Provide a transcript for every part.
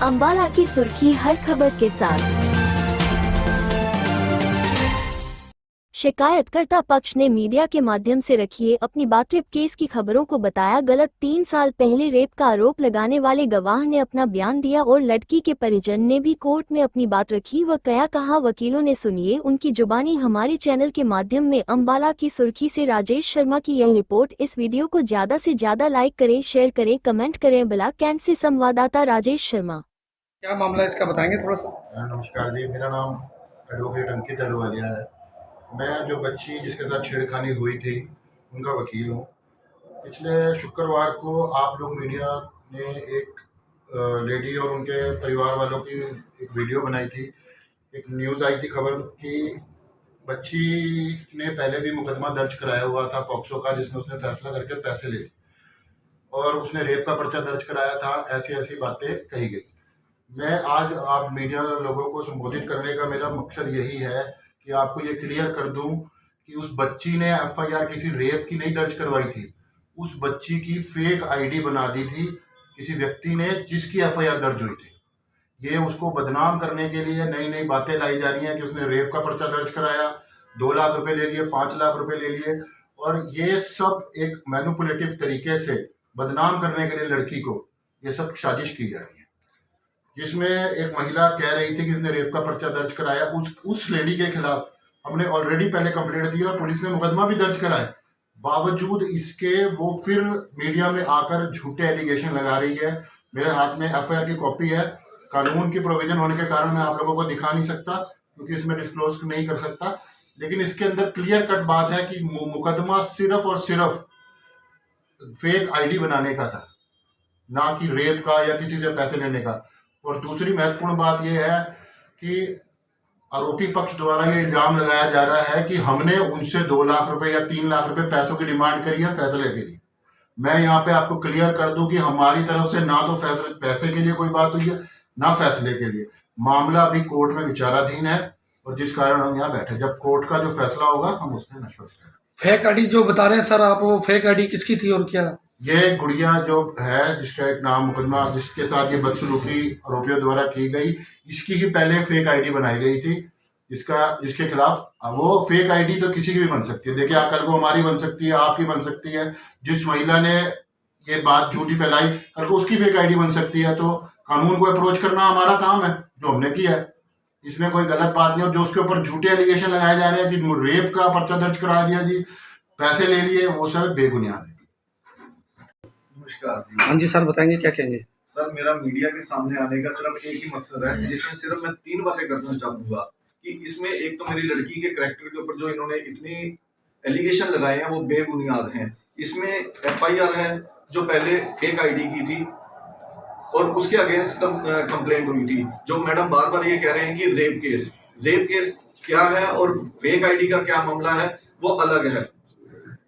अंबाला की सुर्खी हर खबर के साथ। शिकायतकर्ता पक्ष ने मीडिया के माध्यम से रखी अपनी बात। रेप केस की खबरों को बताया गलत। 3 साल पहले रेप का आरोप लगाने वाले गवाह ने अपना बयान दिया और लड़की के परिजन ने भी कोर्ट में अपनी बात रखी। वह क्या कहा, वकीलों ने सुनिए उनकी जुबानी। हमारे चैनल के माध्यम में अंबाला की सुर्खी से राजेश शर्मा की यह रिपोर्ट। इस वीडियो को ज्यादा से ज्यादा लाइक करें, शेयर करें, कमेंट करें। अंबाला कैंट से संवाददाता राजेश शर्मा। क्या मामला इसका बताएंगे थोड़ा सा? नमस्कार जी, मेरा नाम एडवोकेट अंकित अहलूवालिया है। मैं जो बच्ची जिसके साथ छेड़खानी हुई थी उनका वकील हूँ। पिछले शुक्रवार को आप लोग मीडिया ने एक लेडी और उनके परिवार वालों की एक वीडियो बनाई थी। एक न्यूज़ आई थी खबर कि बच्ची ने पहले भी मुकदमा दर्ज कराया हुआ था पॉक्सो का, जिसमें उसने फैसला करके पैसे लिए और उसने रेप का पर्चा दर्ज कराया था। ऐसी ऐसी बातें कही गई। मैं आज आप मीडिया लोगों को संबोधित करने का मेरा मकसद यही है कि आपको ये क्लियर कर दूं कि उस बच्ची ने एफआईआर किसी रेप की नहीं दर्ज करवाई थी। उस बच्ची की फेक आईडी बना दी थी किसी व्यक्ति ने जिसकी एफआईआर दर्ज हुई थी। ये उसको बदनाम करने के लिए नई नई बातें लाई जा रही हैं कि उसने रेप का पर्चा दर्ज कराया, 2 लाख रुपए ले लिए, 5 लाख रुपए ले लिए, और ये सब एक मैनिपुलेटिव तरीके से बदनाम करने के लिए लड़की को ये सब साजिश की जा रही है। जिसमें एक महिला कह रही थी कि उसने रेप का पर्चा दर्ज कराया। उस लेडी के खिलाफ हमने ऑलरेडी पहले कंप्लेंट दी और पुलिस ने मुकदमा भी दर्ज कराया। बावजूद इसके वो फिर मीडिया में आकर झूठे एलिगेशन लगा रही है। मेरे हाथ में एफआईआर की कॉपी है। कानून की प्रोविजन होने के कारण मैं आप लोगों को दिखा नहीं सकता क्योंकि इसमें डिस्क्लोज नहीं कर सकता, लेकिन इसके अंदर क्लियर कट बात है कि मुकदमा सिर्फ और सिर्फ फेक आईडी बनाने का था, ना कि रेप का या किसी से पैसे लेने का। और दूसरी महत्वपूर्ण बात यह है कि आरोपी पक्ष द्वारा ये इल्जाम लगाया जा रहा है कि हमने उनसे 2 लाख रुपए या 3 लाख रुपए पैसों की डिमांड करी है फैसले के लिए। मैं यहाँ पे आपको क्लियर कर दूं कि हमारी तरफ से ना तो पैसे के लिए कोई बात हुई है, ना फैसले के लिए। मामला अभी कोर्ट में विचाराधीन है और जिस कारण हम यहाँ बैठे। जब कोर्ट का जो फैसला होगा हम उसमें नश्वर करेंगे। फेक आईडी जो बता रहे हैं सर आप, वो फेक आईडी किसकी थी और क्या? ये गुड़िया जो है जिसका एक नाम मुकदमा जिसके साथ ये बदसलूकी आरोपियों द्वारा की गई, इसकी ही पहले एक फेक आईडी बनाई गई थी जिसके खिलाफ। वो फेक आईडी तो किसी की भी बन सकती है। देखिए कल को हमारी बन सकती है, आपकी बन सकती है। जिस महिला ने ये बात झूठी फैलाई कल को उसकी फेक आईडी बन सकती है। तो कानून को अप्रोच करना हमारा काम है, जो हमने किया है। इसमें कोई गलत बात नहीं। और जो उसके ऊपर झूठे एलिगेशन लगाए जा रहे हैं कि रेप का पर्चा दर्ज करा दिया जी, पैसे ले लिए, वो सब बेबुनियाद है। हाँ जी सर, बताएंगे क्या कहेंगे? सर मेरा मीडिया के सामने आने का सिर्फ एक ही मकसद है, जिसमें सिर्फ मैं 3 बातें करना चाहूंगा कि इसमें एक तो मेरी लड़की के करैक्टर के ऊपर जो इन्होंने इतनी एलिगेशन लगाए हैं वो बेबुनियाद हैं। इसमें एफआईआर है जो पहले फेक आईडी की थी और उसके अगेंस्ट कंप्लेंट हुई थी। जो मैडम बार बार ये कह रहे हैं कि रेप केस क्या है और फेक आईडी का क्या मामला है वो अलग है।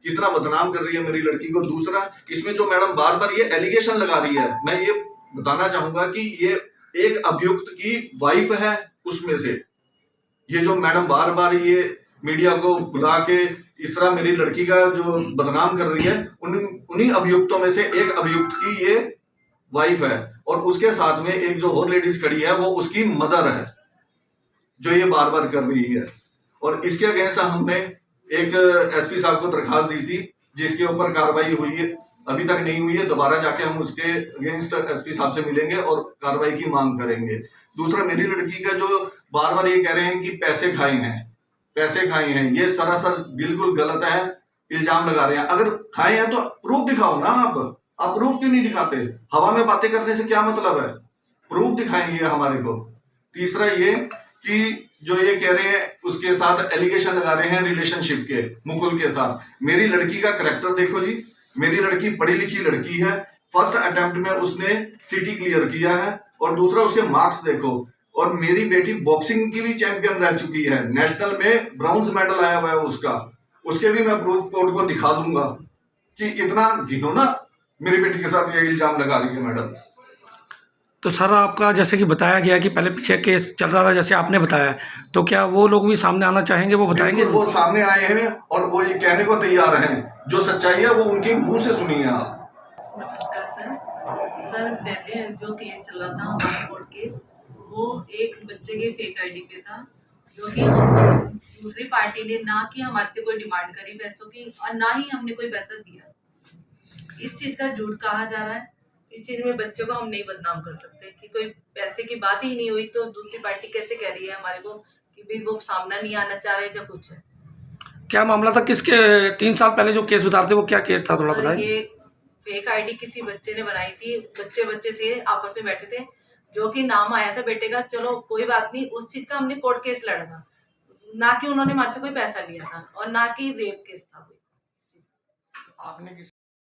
कितना बदनाम कर रही है मेरी लड़की को। दूसरा, इसमें जो मैडम बार बार ये एलिगेशन लगा रही है, मैं ये बताना चाहूंगा कि ये एक अभियुक्त की वाइफ है। उसमें से ये जो मैडम बार बार ये मीडिया को बुला के इस तरह मेरी लड़की का जो बदनाम कर रही है, उन्हीं अभियुक्तों में से एक अभियुक्त की ये वाइफ है और उसके साथ में एक जो और लेडीज खड़ी है वो उसकी मदर है जो ये बार बार कर रही है। और इसके अगेंस्ट हमने एक एसपी साहब को दरखास्त दी थी जिसके ऊपर कार्रवाई हुई है, अभी तक नहीं हुई है। दोबारा जाके हम उसके अगेंस्ट एसपी साहब से मिलेंगे और कार्रवाई की मांग करेंगे। दूसरा, मेरी लड़की का जो बार बार ये कह रहे हैं कि पैसे खाए हैं, ये सरासर बिल्कुल गलत है। इल्जाम लगा रहे हैं। अगर खाए हैं तो प्रूफ दिखाओ ना। आप प्रूफ क्यों नहीं दिखाते? हवा में बातें करने से क्या मतलब है? प्रूफ दिखाएंगे हमारे को। तीसरा ये कि जो ये कह रहे हैं उसके साथ एलिगेशन लगा रहे हैं रिलेशनशिप के, मुकुल के साथ। मेरी लड़की का करैक्टर देखो जी, मेरी लड़की पढ़ी लिखी लड़की है। फर्स्ट अटेम्प्ट में उसने सिटी क्लियर किया है और दूसरा उसके मार्क्स देखो। और मेरी बेटी बॉक्सिंग की भी चैंपियन रह चुकी है, नेशनल में ब्रॉन्ज मेडल आया हुआ है उसका। उसके भी मैं प्रूफ कोर्ट को दिखा दूंगा कि इतना घिनौना मेरी बेटी के साथ ये इल्जाम लगा रही है मैडम। तो सर आपका जैसे कि बताया गया कि पहले पीछे केस चल रहा था जैसे आपने बताया, तो क्या वो लोग भी सामने आना चाहेंगे? वो बताएंगे? वो सामने आए हैं और वो ये कहने को तैयार हैं जो सच्चाई है वो उनके मुंह से सुनिए आप। सर पहले जो केस चल रहा था हमारा कोर्ट केस, वो एक बच्चे के फेक आईडी पे था, जो कि दूसरी पार्टी ने ना कि हमारे से कोई डिमांड करी पैसों की और ना ही हमने कोई पैसा दिया। इस चीज का झूठ कहा जा रहा है। इस चीज में बच्चों को हम नहीं बदनाम कर सकते कि कोई पैसे की बात ही नहीं हुई तो दूसरी पार्टी कैसे कह रही है हमारे को कि भी वो सामना नहीं आना चाह रहे या कुछ है। क्या मामला था, किसके 3 साल पहले जो केस बता रहे थे वो क्या केस था, थोड़ा सर बताएं। ये फेक आईडी किसी बच्चे ने बनाई थी, बच्चे थे आपस में बैठे थे, जो कि नाम आया था बेटे का, चलो कोई बात नहीं, उस चीज का हमने कोर्ट केस लड़ा था, ना कि उन्होंने हमारे से कोई पैसा लिया था और ना कि रेप केस था कोई। आपने किस